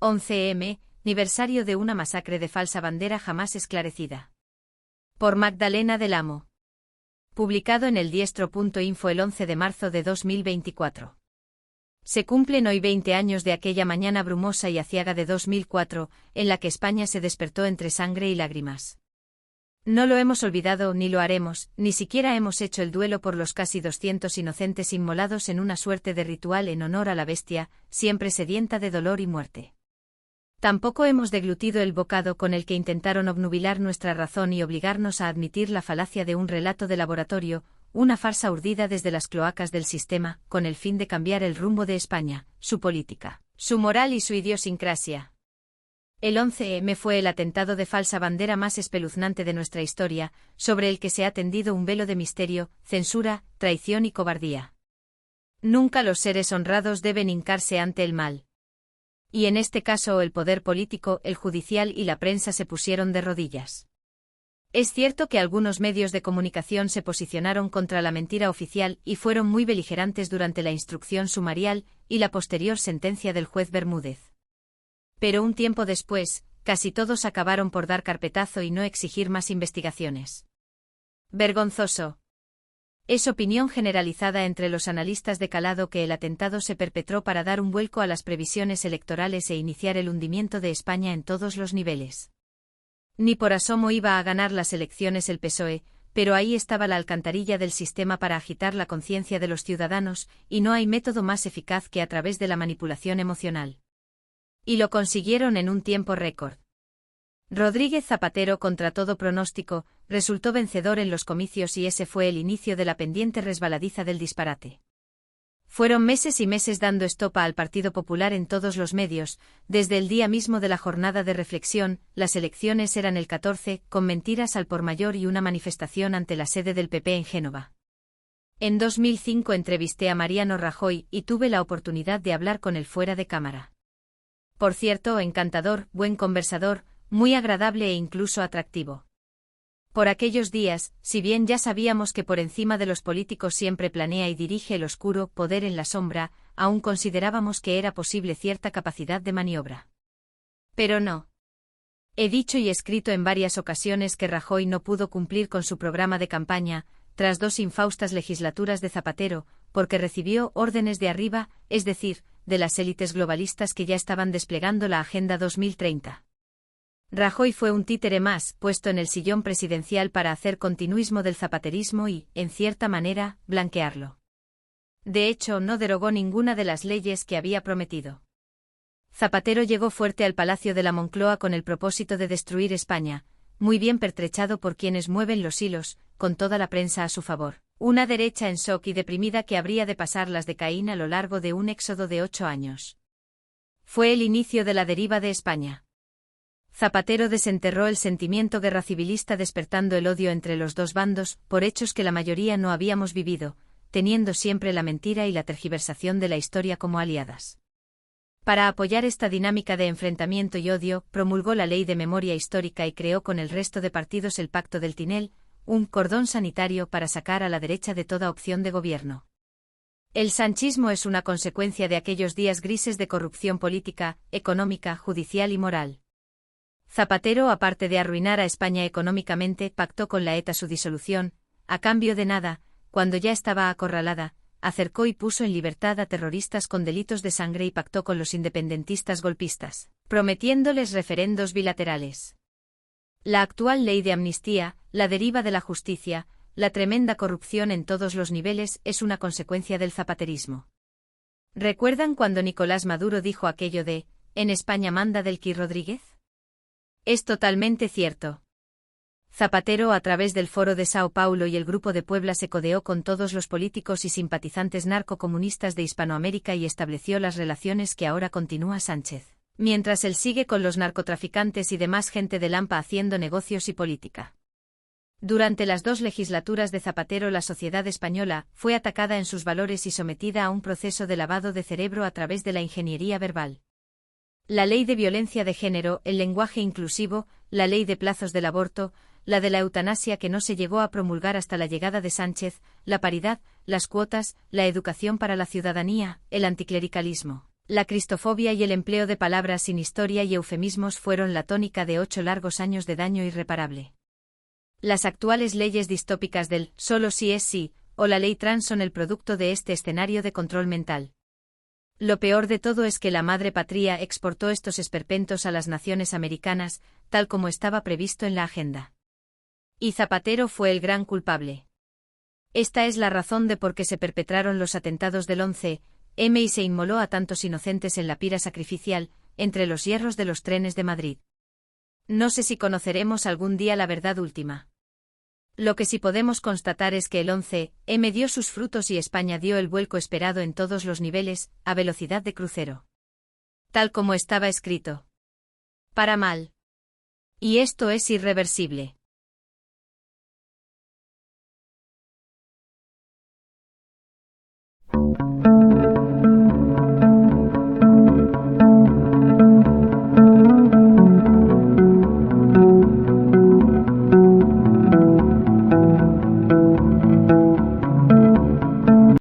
11M, aniversario de una masacre de falsa bandera jamás esclarecida. Por Magdalena del Amo. Publicado en eldiestro.info el 11 de marzo de 2024. Se cumplen hoy 20 años de aquella mañana brumosa y aciaga de 2004, en la que España se despertó entre sangre y lágrimas. No lo hemos olvidado ni lo haremos, ni siquiera hemos hecho el duelo por los casi 200 inocentes inmolados en una suerte de ritual en honor a la bestia, siempre sedienta de dolor y muerte. Tampoco hemos deglutido el bocado con el que intentaron obnubilar nuestra razón y obligarnos a admitir la falacia de un relato de laboratorio, una farsa urdida desde las cloacas del sistema, con el fin de cambiar el rumbo de España, su política, su moral y su idiosincrasia. El 11M fue el atentado de falsa bandera más espeluznante de nuestra historia, sobre el que se ha tendido un velo de misterio, censura, traición y cobardía. Nunca los seres honrados deben hincarse ante el mal. Y en este caso el poder político, el judicial y la prensa se pusieron de rodillas. Es cierto que algunos medios de comunicación se posicionaron contra la mentira oficial y fueron muy beligerantes durante la instrucción sumarial y la posterior sentencia del juez Bermúdez. Pero un tiempo después, casi todos acabaron por dar carpetazo y no exigir más investigaciones. Vergonzoso. Es opinión generalizada entre los analistas de calado que el atentado se perpetró para dar un vuelco a las previsiones electorales e iniciar el hundimiento de España en todos los niveles. Ni por asomo iba a ganar las elecciones el PSOE, pero ahí estaba la alcantarilla del sistema para agitar la conciencia de los ciudadanos, y no hay método más eficaz que a través de la manipulación emocional. Y lo consiguieron en un tiempo récord. Rodríguez Zapatero, contra todo pronóstico, resultó vencedor en los comicios y ese fue el inicio de la pendiente resbaladiza del disparate. Fueron meses y meses dando estopa al Partido Popular en todos los medios, desde el día mismo de la jornada de reflexión, las elecciones eran el 14, con mentiras al por mayor y una manifestación ante la sede del PP en Génova. En 2005 entrevisté a Mariano Rajoy y tuve la oportunidad de hablar con él fuera de cámara. Por cierto, encantador, buen conversador, muy agradable e incluso atractivo. Por aquellos días, si bien ya sabíamos que por encima de los políticos siempre planea y dirige el oscuro poder en la sombra, aún considerábamos que era posible cierta capacidad de maniobra. Pero no. He dicho y escrito en varias ocasiones que Rajoy no pudo cumplir con su programa de campaña, tras 2 infaustas legislaturas de Zapatero, porque recibió órdenes de arriba, es decir, de las élites globalistas que ya estaban desplegando la Agenda 2030. Rajoy fue un títere más, puesto en el sillón presidencial para hacer continuismo del zapaterismo y, en cierta manera, blanquearlo. De hecho, no derogó ninguna de las leyes que había prometido. Zapatero llegó fuerte al Palacio de la Moncloa con el propósito de destruir España, muy bien pertrechado por quienes mueven los hilos, con toda la prensa a su favor. Una derecha en shock y deprimida que habría de pasar las de Caín a lo largo de un éxodo de 8 años. Fue el inicio de la deriva de España. Zapatero desenterró el sentimiento guerra civilista despertando el odio entre los dos bandos, por hechos que la mayoría no habíamos vivido, teniendo siempre la mentira y la tergiversación de la historia como aliadas. Para apoyar esta dinámica de enfrentamiento y odio, promulgó la Ley de Memoria Histórica y creó con el resto de partidos el Pacto del Tinel, un cordón sanitario para sacar a la derecha de toda opción de gobierno. El sanchismo es una consecuencia de aquellos días grises de corrupción política, económica, judicial y moral. Zapatero, aparte de arruinar a España económicamente, pactó con la ETA su disolución, a cambio de nada, cuando ya estaba acorralada, acercó y puso en libertad a terroristas con delitos de sangre y pactó con los independentistas golpistas, prometiéndoles referendos bilaterales. La actual ley de amnistía, la deriva de la justicia, la tremenda corrupción en todos los niveles es una consecuencia del zapaterismo. ¿Recuerdan cuando Nicolás Maduro dijo aquello de, en España manda Delcy Rodríguez? Es totalmente cierto. Zapatero, a través del Foro de Sao Paulo y el Grupo de Puebla, se codeó con todos los políticos y simpatizantes narcocomunistas de Hispanoamérica y estableció las relaciones que ahora continúa Sánchez, mientras él sigue con los narcotraficantes y demás gente de Lampa haciendo negocios y política. Durante las 2 legislaturas de Zapatero, la sociedad española fue atacada en sus valores y sometida a un proceso de lavado de cerebro a través de la ingeniería verbal. La ley de violencia de género, el lenguaje inclusivo, la ley de plazos del aborto, la de la eutanasia que no se llegó a promulgar hasta la llegada de Sánchez, la paridad, las cuotas, la educación para la ciudadanía, el anticlericalismo, La cristofobia y el empleo de palabras sin historia y eufemismos fueron la tónica de 8 largos años de daño irreparable. Las actuales leyes distópicas del «solo sí es sí» o la ley trans son el producto de este escenario de control mental. Lo peor de todo es que la madre patria exportó estos esperpentos a las naciones americanas, tal como estaba previsto en la agenda. Y Zapatero fue el gran culpable. Esta es la razón de por qué se perpetraron los atentados del 11M y se inmoló a tantos inocentes en la pira sacrificial, entre los hierros de los trenes de Madrid. No sé si conoceremos algún día la verdad última. Lo que sí podemos constatar es que el 11M dio sus frutos y España dio el vuelco esperado en todos los niveles, a velocidad de crucero. Tal como estaba escrito. Para mal. Y esto es irreversible.